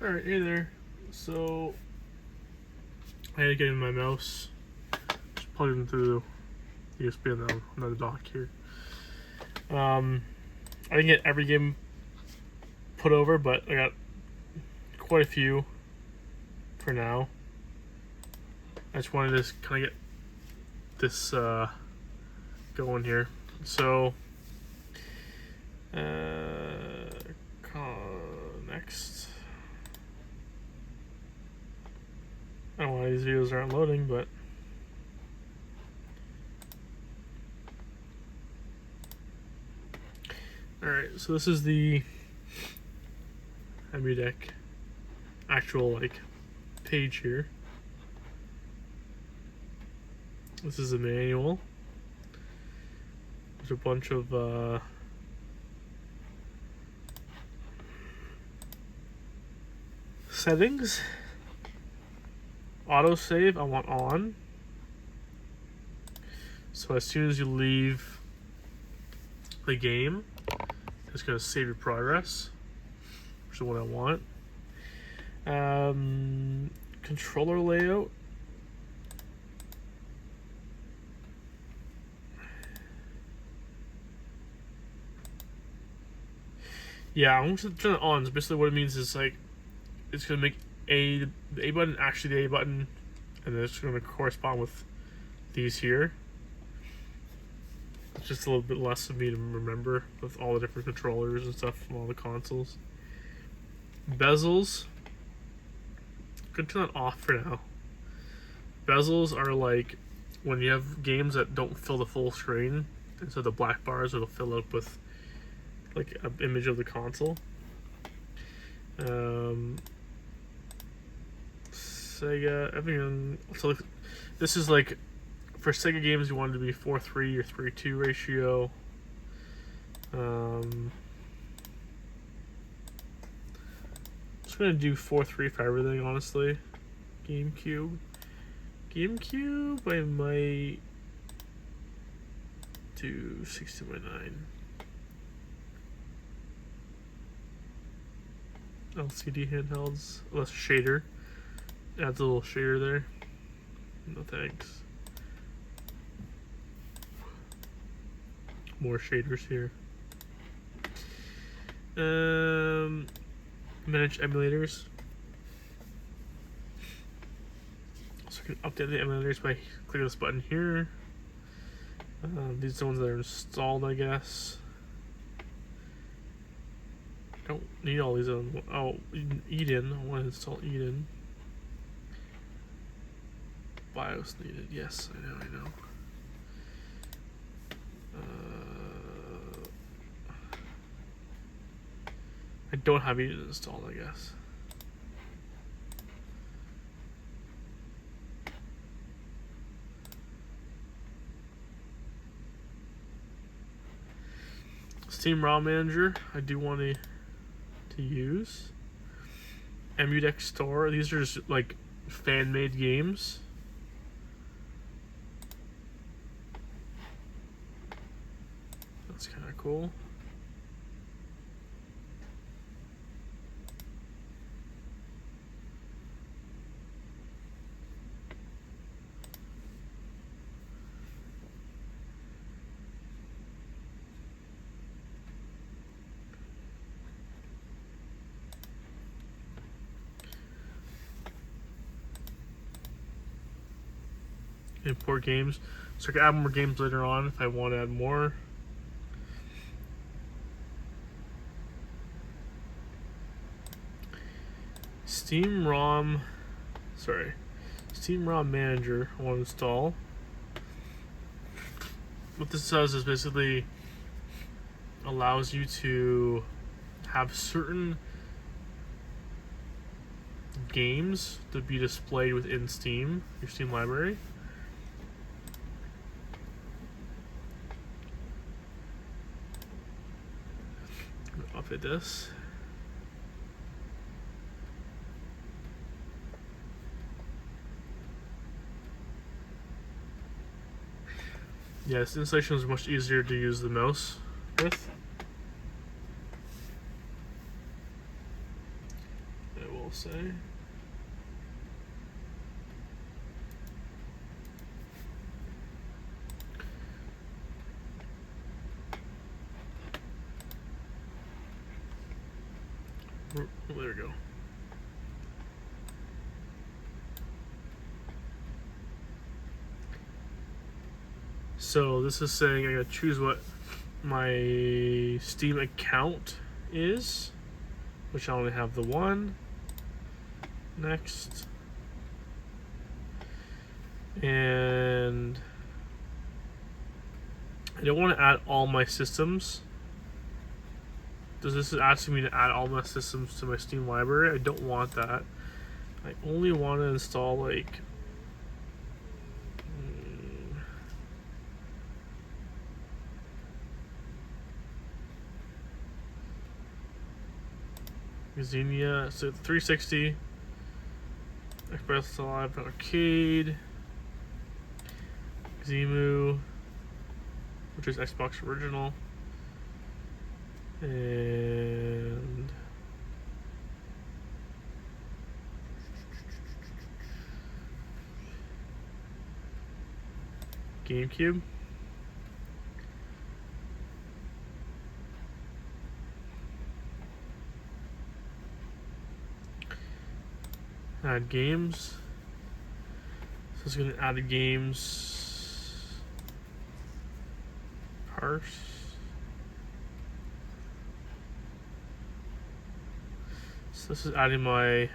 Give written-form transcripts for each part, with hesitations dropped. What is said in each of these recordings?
Alright, hey there. So, I had to get in my mouse. Just plug it through the USB on another dock here. I didn't get every game put over, but I got quite a few for now. I just wanted to kind of get this going here. So, next. I don't know why these videos aren't loading, but alright, so this is the Emudeck actual page here. This is a manual. There's a bunch of settings. Autosave, I want on. So as soon as you leave the game, it's going to save your progress, which is what I want. Controller layout. Yeah, I'm going to turn it on. So basically what it means is it's going to make the A button actually the A button, and then it's going to correspond with these here. It's just a little bit less of me to remember with all the different controllers and stuff from all the consoles. Bezels. I'm going to turn that off for now. Bezels are when you have games that don't fill the full screen, and so the black bars will fill up with an image of the console. Sega, everything. So this is for Sega games, you want it to be 4:3 or 3:2 ratio. I'm just gonna do 4:3 for everything, honestly. GameCube, I might do 16:9. LCD handhelds, less shader. Adds a little shader there. No thanks. More shaders here. Manage emulators. So you can update the emulators by clicking this button here. These are the ones that are installed, I guess. I don't need all these on. Oh, Eden. I want to install Eden. BIOS needed. Yes, I know. I don't have Eden installed, I guess. Steam ROM Manager, I do want to use. Emudeck Store, these are just fan-made games. That's kind of cool. Import games, so I can add more games later on if I want to add more. Steam ROM Manager I want to install. What this does is basically allows you to have certain games to be displayed within Steam, your Steam library. Update this. Yes, installation is much easier to use the mouse with. I will we'll say. Oh, there we go. So this is saying I gotta choose what my Steam account is, which I only have the one. Next. And I don't want to add all my systems. This is asking me to add all my systems to my Steam library. I don't want that. I only want to install like Xenia, so 360, Xbox Live Arcade, Xemu, which is Xbox Original, and GameCube. Add games. So it's going to add games. Parse. So this is adding my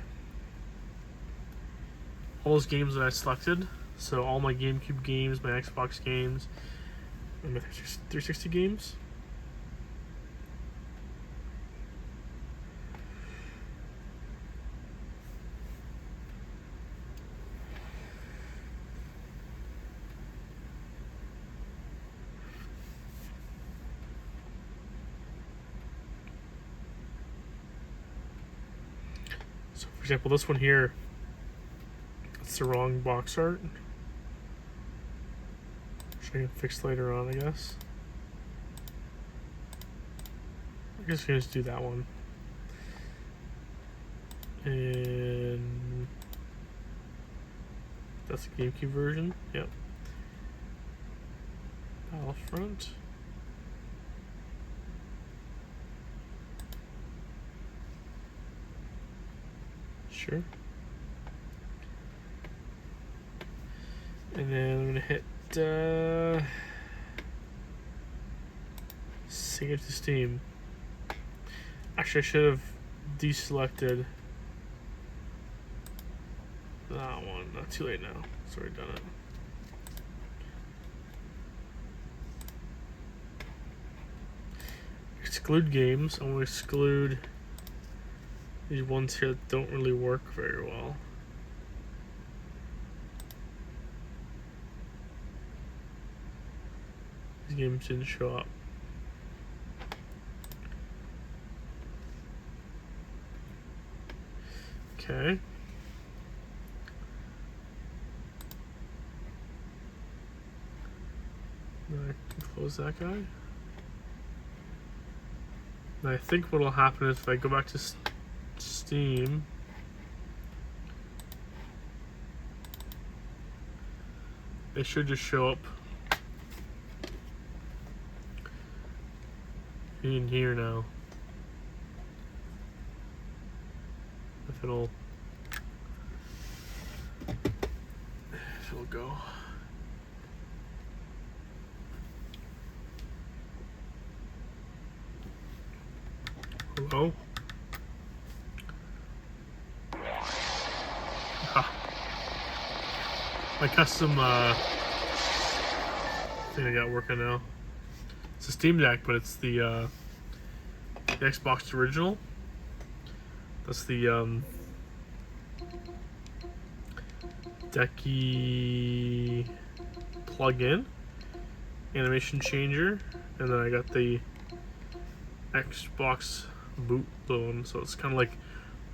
all those games that I selected. So all my GameCube games, my Xbox games, and my 360 games. So for example, this one here, it's the wrong box art. Which I can fix later on, I guess. I guess I can just do that one. And that's the GameCube version. Yep. Battlefront. Sure. And then I'm gonna hit save to Steam. Actually, I should have deselected that one. Not too late now. It's already done it. Exclude games. I want to exclude these ones here that don't really work very well. These games didn't show up. Okay. Then I can close that guy. And I think what will happen is if I go back to Steam, it should just show up in here now. If it'll go. Hello? My custom thing I got working now. It's a Steam Deck, but it's the Xbox original. That's the Decky plug-in animation changer, and then I got the Xbox boot one, so it's kind of like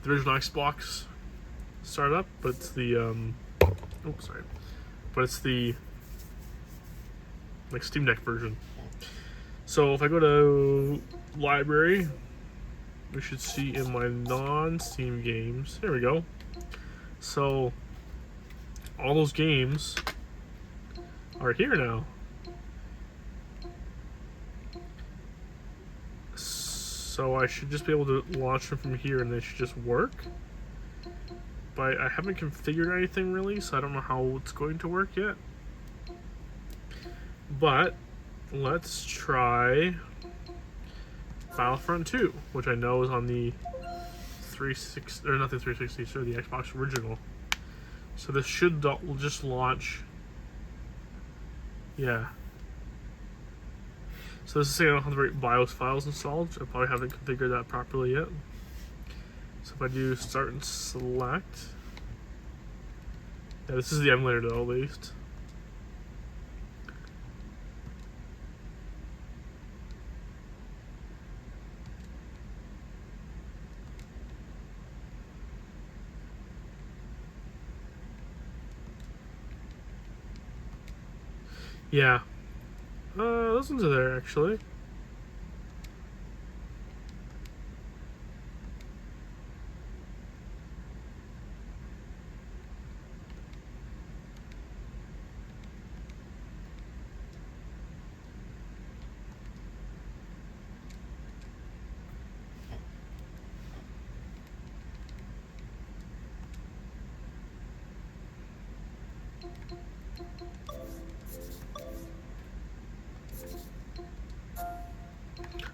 the original Xbox startup, but it's the but it's the like Steam Deck version. So if I go to library, we should see in my non-Steam games. There we go. So all those games are here now. So I should just be able to launch them from here and they should just work. But I haven't configured anything really, so I don't know how it's going to work yet. But let's try Battlefront 2, which I know is on the 360, or not the 360, so the Xbox original. So this should just launch. Yeah. So this is saying I don't have the right BIOS files installed. I probably haven't configured that properly yet. So if I do start and select. Yeah, this is the emulator though, at least. Yeah. Those ones are there actually.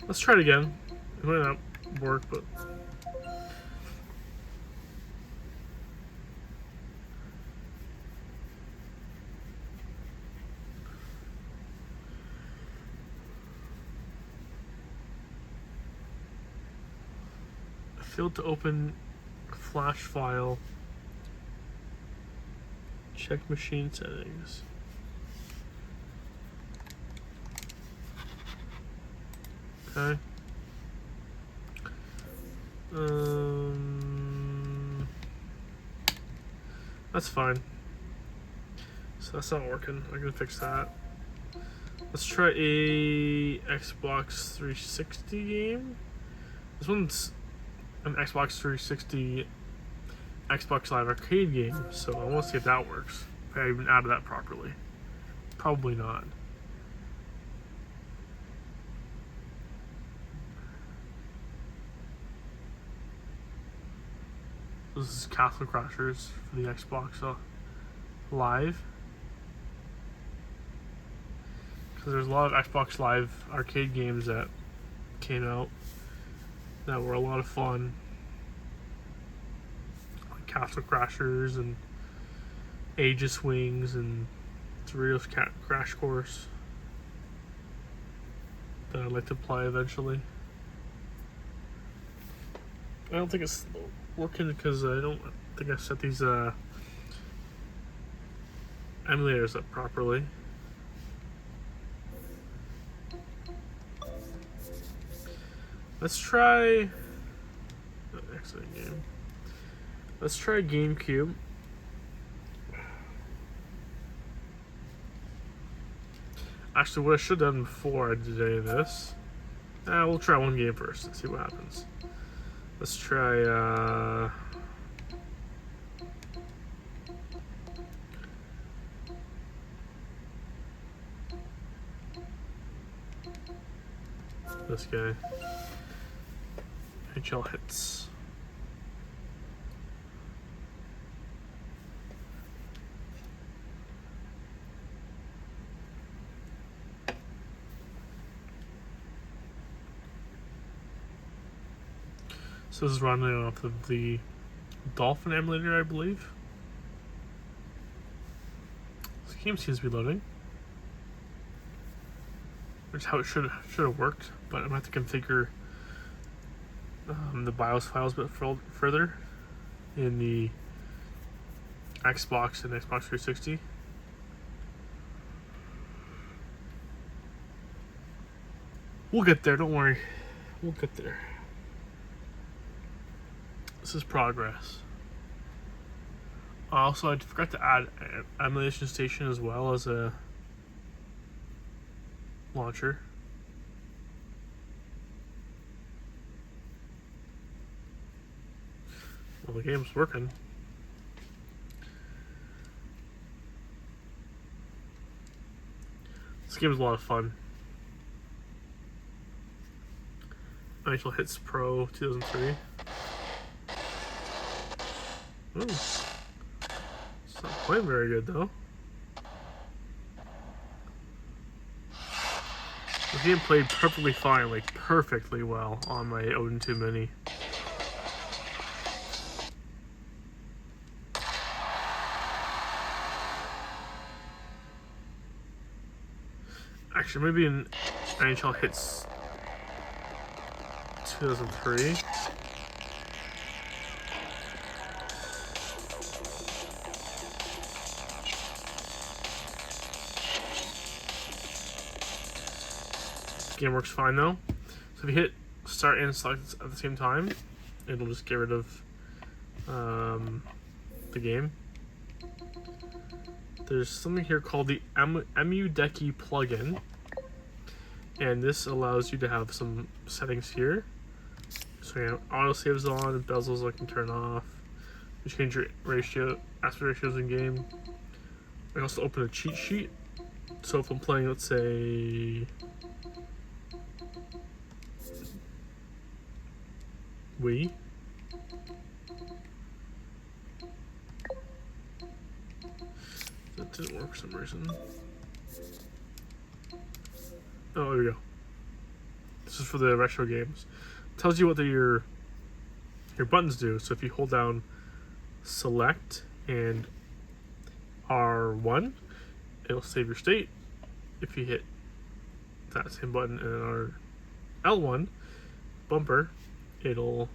Let's try it again. It might not work, but failed to open flash file. Check machine settings. Okay. That's fine. So that's not working. I can fix that. Let's try a Xbox 360 game. This one's an Xbox 360 Xbox Live Arcade game, so I want to see if that works. If I even added that properly. Probably not. This is Castle Crashers for the Xbox Live. Because there's a lot of Xbox Live arcade games that came out that were a lot of fun. Like Castle Crashers and Aegis Wings and Doritos Crash Course that I'd like to play eventually. I don't think it's working because I don't think I set these emulators up properly. Let's try excellent game. Let's try GameCube. Actually, what I should have done before I did any of this, we'll try one game first and see what happens. Let's try this guy. HL Hits. So this is running off of the Dolphin emulator, I believe. This game seems to be loading. Which is how it should have worked, but I'm going to have to configure the BIOS files a bit further in the Xbox and Xbox 360. We'll get there, don't worry. We'll get there. This is progress. Also, I forgot to add Emulation Station as well as a launcher. Well, the game's working. This game is a lot of fun. NHL Hits Pro 2003. Ooh. It's not quite very good though. The game played perfectly fine, like perfectly well on my Odin 2 Mini. Actually, maybe in NHL Hits 2003. Game works fine though. So if you hit start and select at the same time, it'll just get rid of the game. There's something here called the Emudeck plugin, and this allows you to have some settings here. So you have auto saves on, bezels I can turn off. You change your aspect ratios in game. I can also open a cheat sheet. So if I'm playing, let's say, Wii. That didn't work for some reason. Oh, there we go. This is for the retro games. It tells you what your buttons do. So if you hold down select and R1, it'll save your state. If you hit that same button and L1 bumper, it'll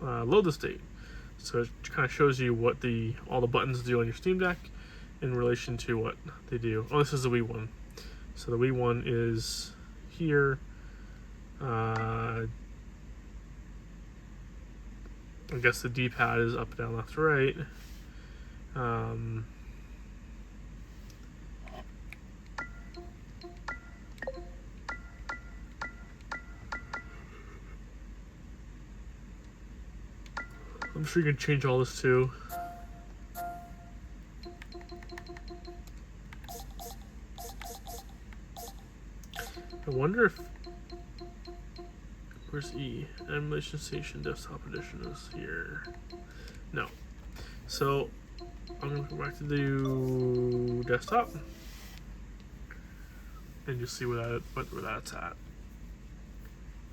load the state. So it kind of shows you what all the buttons do on your Steam Deck in relation to what they do. Oh, this is the Wii one. So the Wii one is here. I guess the D-pad is up, down, left, right. I'm sure you can change all this too. I wonder if... Where's E? Emulation Station Desktop Edition is here. No. So, I'm going to go back to the desktop. And just see where that's at.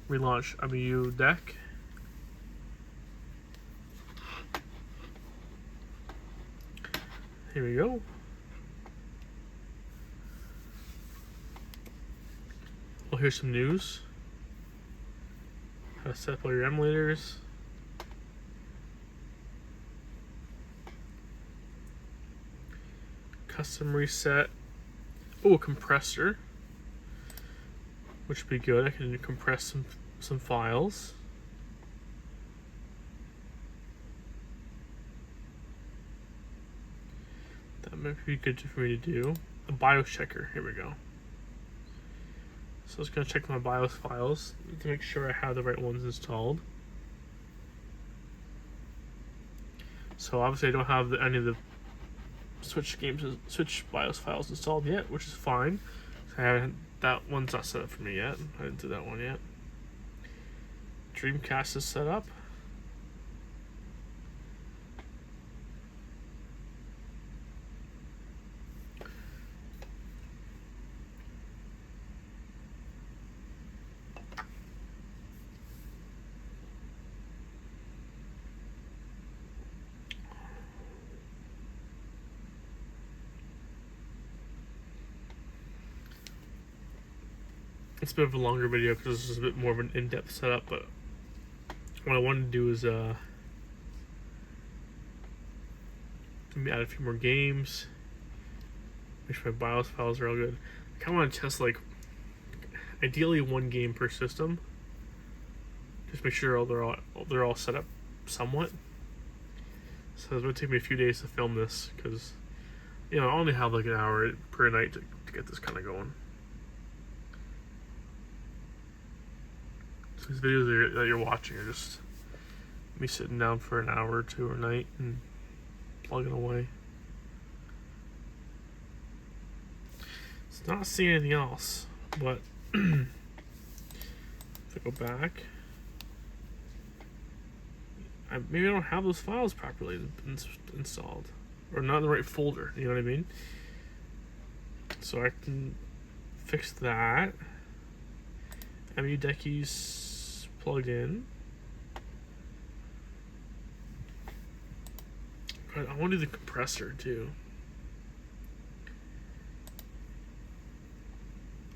Relaunch Emudeck. Here we go. Well, here's some news. How to set up all your emulators. Custom reset. Oh, a compressor. Which would be good. I can compress some files. That might be good for me to do. A BIOS checker. Here we go. So I was going to check my BIOS files to make sure I have the right ones installed. So obviously I don't have any of the Switch BIOS files installed yet, which is fine. That one's not set up for me yet. I didn't do that one yet. Dreamcast is set up. It's a bit of a longer video because this is a bit more of an in-depth setup, but what I wanted to do is maybe add a few more games. Make sure my BIOS files are all good. I kind of want to test, like, ideally one game per system. Just make sure they're all set up somewhat. So it's going to take me a few days to film this because, you know, I only have like an hour per night to get this kind of going. These videos that you're watching are just Me sitting down for an hour or two a night and plugging away. It's not seeing anything else, but if I go back, maybe I don't have those files properly installed, or not in the right folder. You know what I mean? So I can fix that. Emudecky's plugged in. But I want to do the compressor too.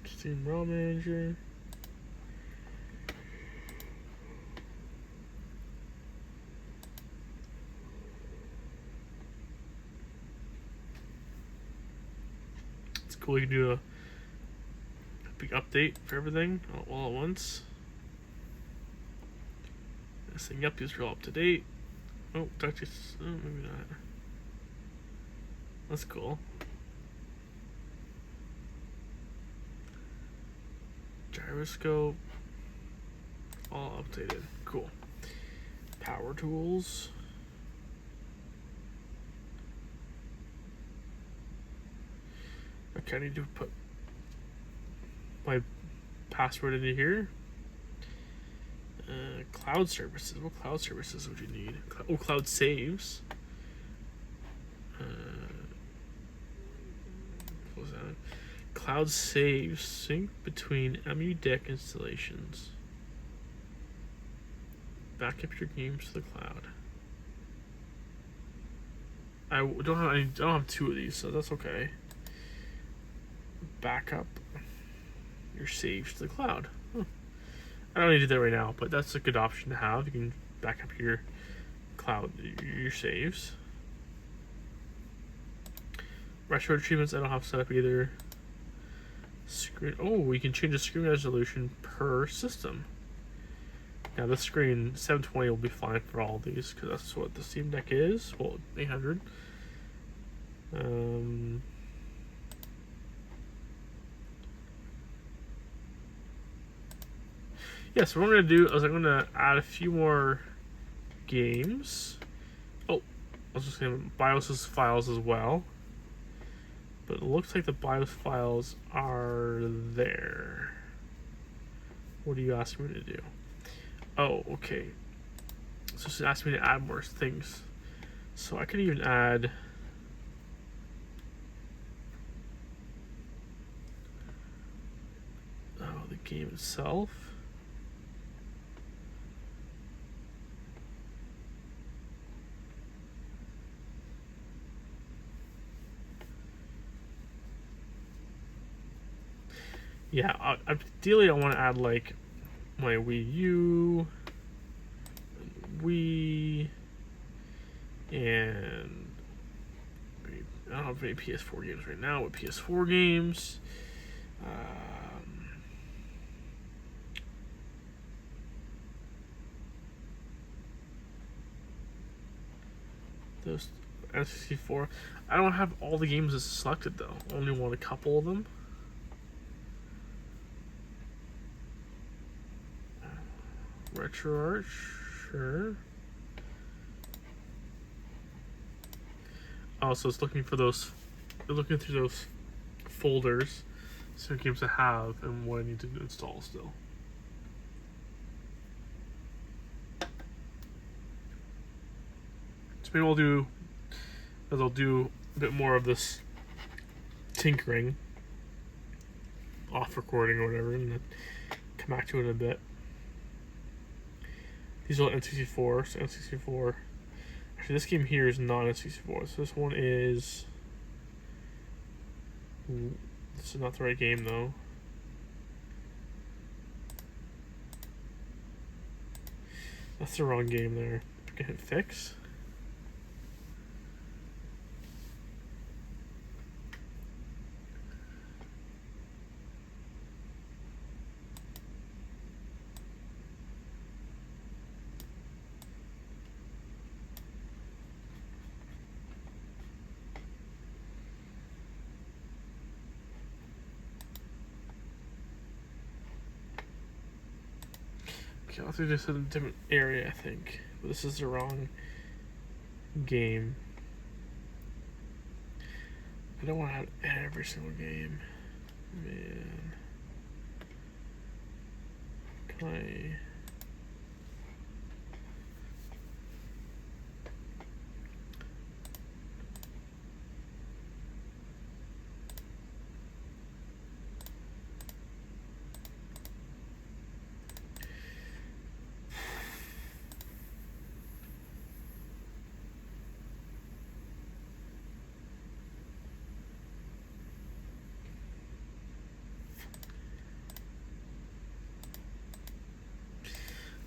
Steam Raw Manager. It's cool you can do a big update for everything all at once. This thing, yep, these are all up to date. Oh, maybe not. That's cool. Gyroscope, all updated. Cool. Power tools. Okay, I need to put my password into here. Cloud services. What cloud services would you need? Cloud saves. Close that. Cloud saves sync between Emudeck installations. Back up your games to the cloud. I don't have two of these, so that's okay. Back up your saves to the cloud. Huh. I don't need to do that right now, but that's a good option to have. You can back up your cloud, your saves. Retro achievements I don't have set up either. Screen. Oh, we can change the screen resolution per system. Now this screen 720 will be fine for all of these because that's what the Steam Deck is. Well, 800. Yeah, so what I'm going to do is I'm going to add a few more games. Oh, I was just going to BIOS files as well. But it looks like the BIOS files are there. What do you ask me to do? Oh, okay. So it's asking me to add more things. So I could even add... Oh, the game itself. Yeah, ideally I want to add like my Wii U, Wii, and I don't have any PS4 games right now. With PS4 games, those N64. I don't have all the games selected though. I only want a couple of them. RetroArch, sure. Oh, so it's looking for those. They're looking through those folders, so games I have and what I need to install still. So maybe I'll do a bit more of this tinkering off recording or whatever, and then come back to it in a bit. These are all N64, so N64. Actually, this game here is not N64, so this one is... This is not the right game, though. That's the wrong game there. I can hit fix. Okay, I'll do this in a different area, I think. This is the wrong game. I don't want to have every single game. Man. Can I...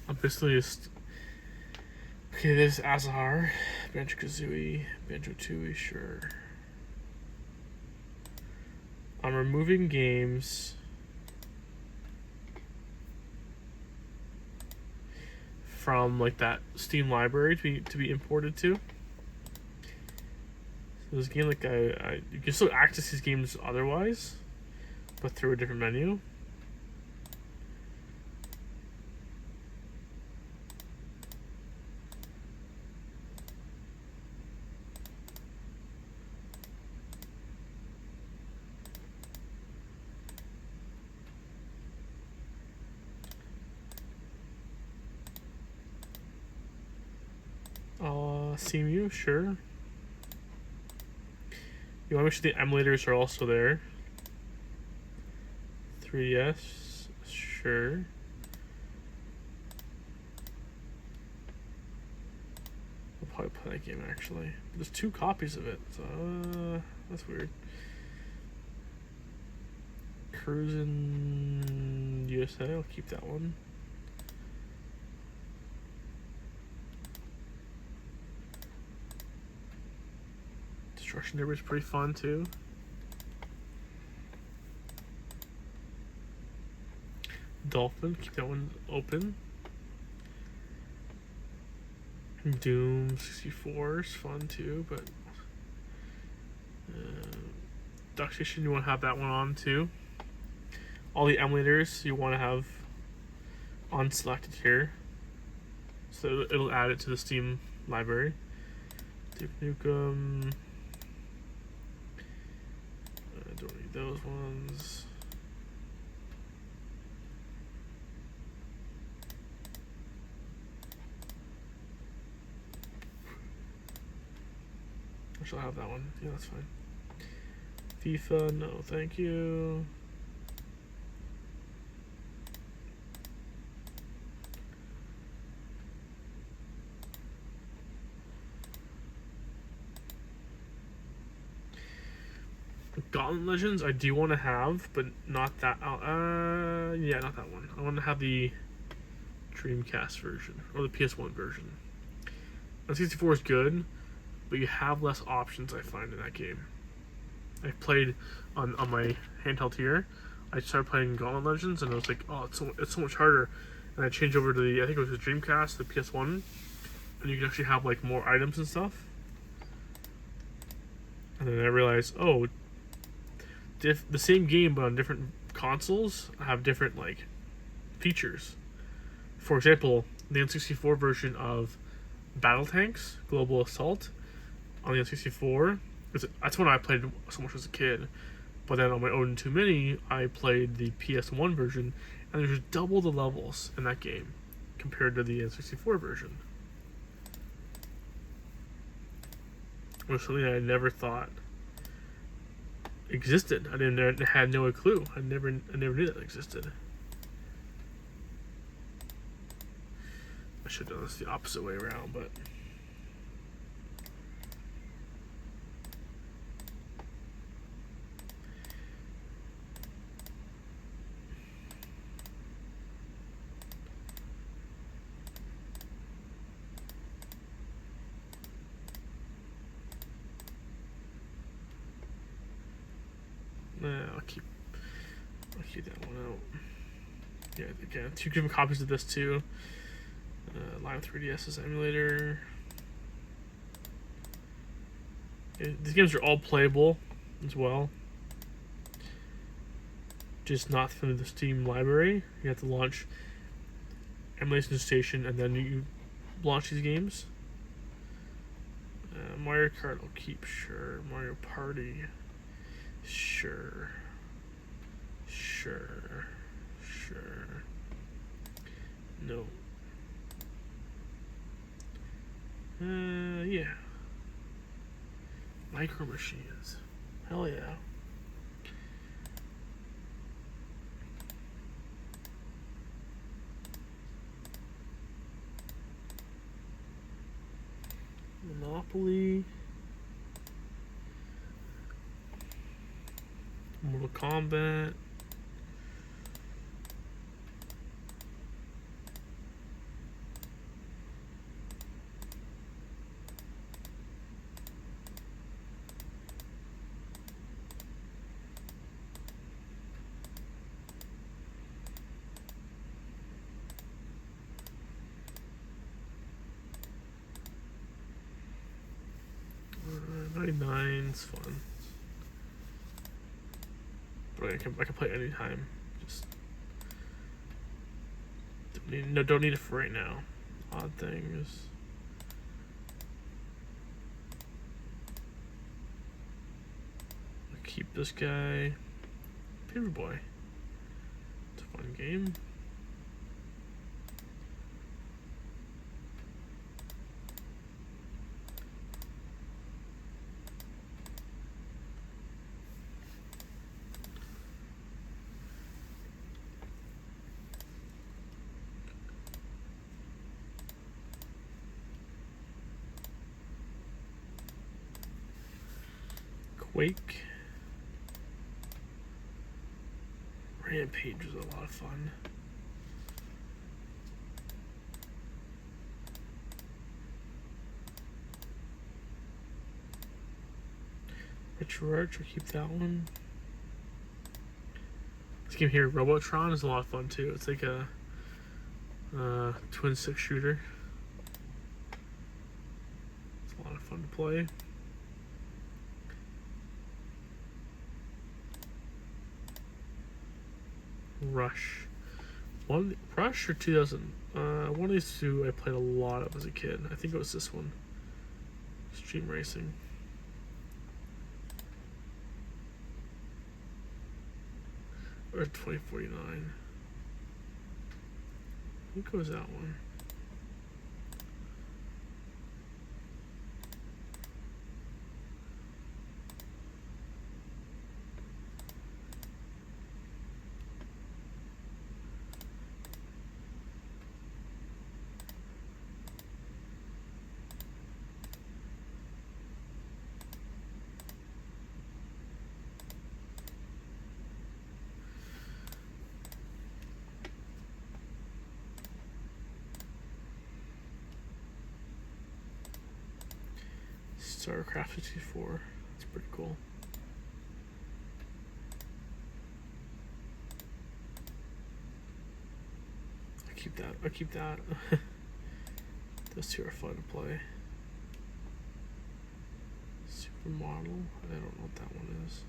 I'm basically just... Okay, there's Azahar, Banjo-Kazooie, Banjo-Tooie, sure. I'm removing games from like that Steam library to be imported to. So this game, like you can still access these games otherwise, but through a different menu. CMU, sure. You want to make sure the emulators are also there. 3DS, sure. I'll probably play that game actually. There's 2 copies of it, so that's weird. Cruisin' USA, I'll keep that one. Destruction Derby is pretty fun too. Dolphin, keep that one open. Doom 64 is fun too, but Duck Station, you want to have that one on too. All the emulators you want to have on selected here, so it'll add it to the Steam library. Duke Nukem. I don't need those ones. I shall have that one. Yeah, that's fine. FIFA, no, thank you. Gauntlet Legends I do want to have, but not that. Yeah, not that one. I want to have the Dreamcast version or the PS1 version. N64 is good, but you have less options. I find in that game. I played on my handheld here. I started playing Gauntlet Legends, and I was like, oh, it's so much harder. And I changed over to the, I think it was the Dreamcast, the PS1, and you can actually have like more items and stuff. And then I realized, oh, the same game but on different consoles have different like features. For example, the N64 version of Battle Tanks Global Assault on the N64, that's when I played so much as a kid. But then on my Odin 2 Mini, I played the PS1 version, and there's double the levels in that game compared to the N64 version. It was something I never thought existed. I had no clue. I never knew that existed. I should have done this the opposite way around, but I'll keep that one out. Yeah, again, 2 different copies of this too. Live 3DS's emulator. Yeah, these games are all playable as well, just not through the Steam library. You have to launch Emulation Station, and then you launch these games. Mario Kart I'll keep, sure. Mario Party, sure. Sure. No. Yeah. Micro Machines. Hell yeah. Monopoly. Mortal Kombat. '99's fun. But I can play it anytime. Just don't need it for right now. Odd things. I'll keep this guy. Paperboy. It's a fun game. Quake. Rampage was a lot of fun. Retro Arch, I'll keep that one. This game here, Robotron, is a lot of fun too. It's like a twin stick shooter. It's a lot of fun to play. Rush. Rush or 2000? One of these two I played a lot of as a kid. I think it was this one. Stream Racing. Or 2049. I think it was that one. StarCraft 64. That's pretty cool. I keep that. Those two are fun to play. Supermodel. I don't know what that one is.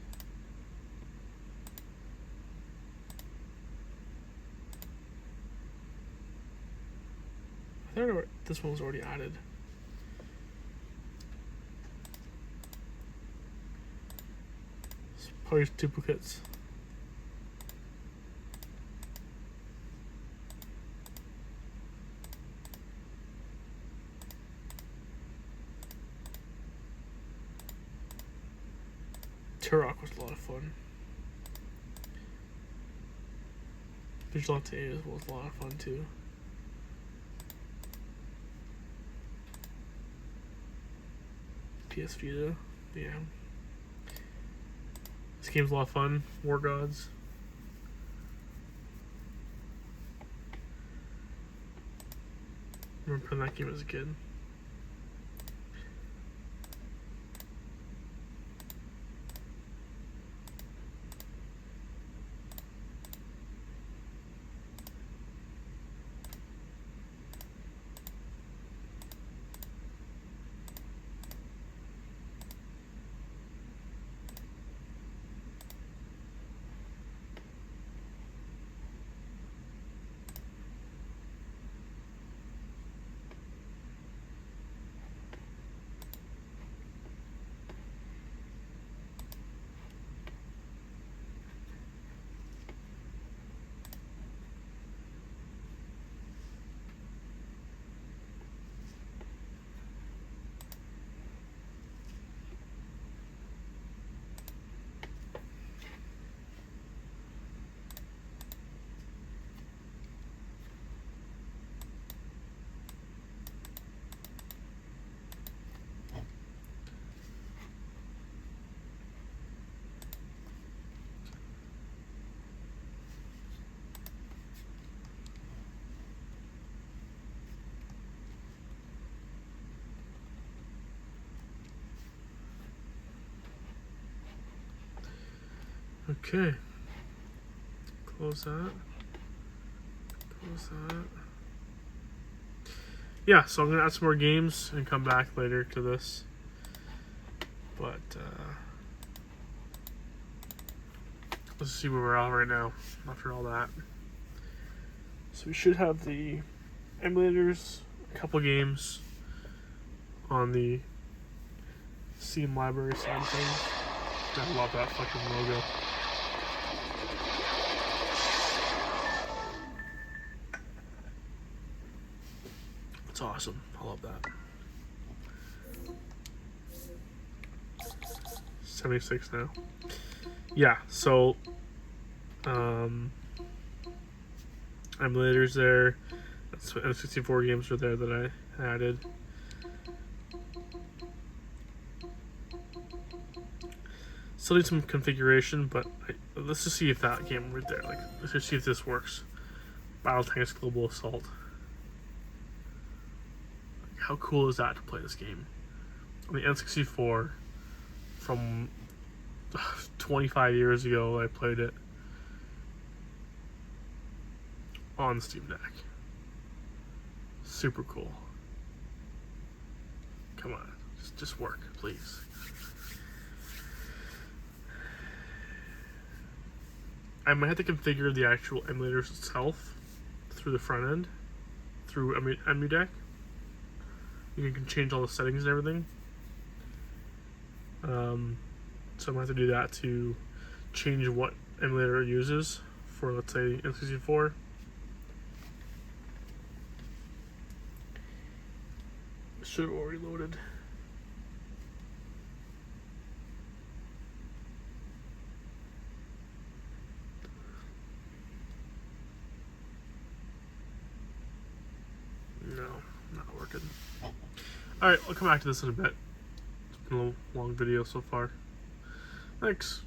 I thought this one was already added. Probably duplicates. Turok was a lot of fun. Vigilante was a lot of fun too. PS Vita, yeah. This game's a lot of fun. War Gods. I remember playing that game as a kid. Okay. Close that. Close that. Yeah, so I'm going to add some more games and come back later to this. But, let's see where we're at right now after all that. So we should have the emulators, a couple games on the Steam library side of things. I love that fucking logo. It's awesome. I love that. 76 now. Yeah, so emulators there. That's N64 games are there that I added. Still need some configuration, but let's just see if that game right there, like, let's just see if this works. Battle Tanks Global Assault. Like, how cool is that to play this game on the N64 from 25 years ago? I played it on Steam Deck. Super cool. Come on, just work, please. I might have to configure the actual emulators itself through the front end, through Emudeck. You can change all the settings and everything. So I'm gonna have to do that to change what emulator it uses for, let's say, N64. Should have already loaded. No, not working. Alright, I'll come back to this in a bit. It's been a long video so far. Thanks.